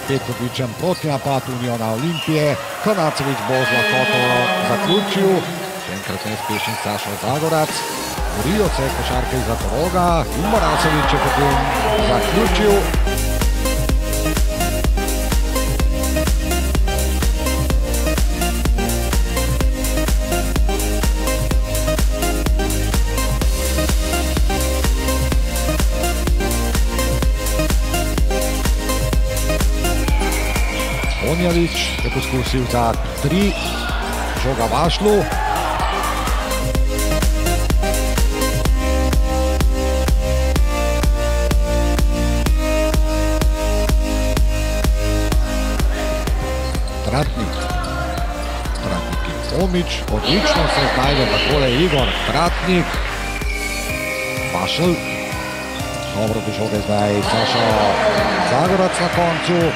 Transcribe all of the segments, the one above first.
spet odličen protinapad Uniona Olimpije. Konacević bo z lahkoto zaključil. Še enkrat neuspešen Saša Zagorac. Borijo se košarke iz Zlatoroga in Morasević je potem zaključil. Onjević je poskusil za 3, žoga Vašlu. Tratnik in Omić, odlično se znajde takole Igor Tratnik. Vašl, dobro do žoge zdaj Saša Zagorac na koncu.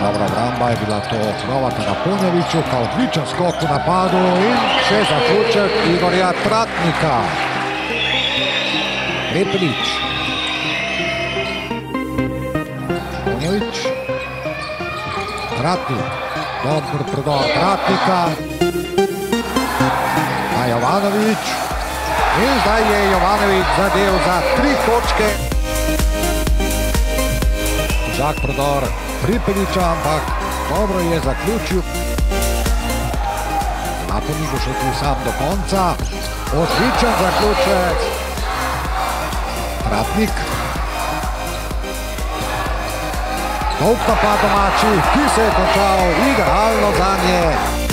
Dobra obramba je bila to Novaka na Ponjeviću, pa odličen skok v napadu in še zaključek Igorja Tratnika. Prepelić. Ponjević. Tratnik. Dobar prodor Tratnika. A Jovanović. In zdaj je Jovanović zadel za 3 točke. Težak prodor Pripelića, ampak dobro je zaključil. Lapornik bo šel tu sam do konca. Odličen zaključek. Tratnik. Dolg napad domači, ki se je končal idealno zanje.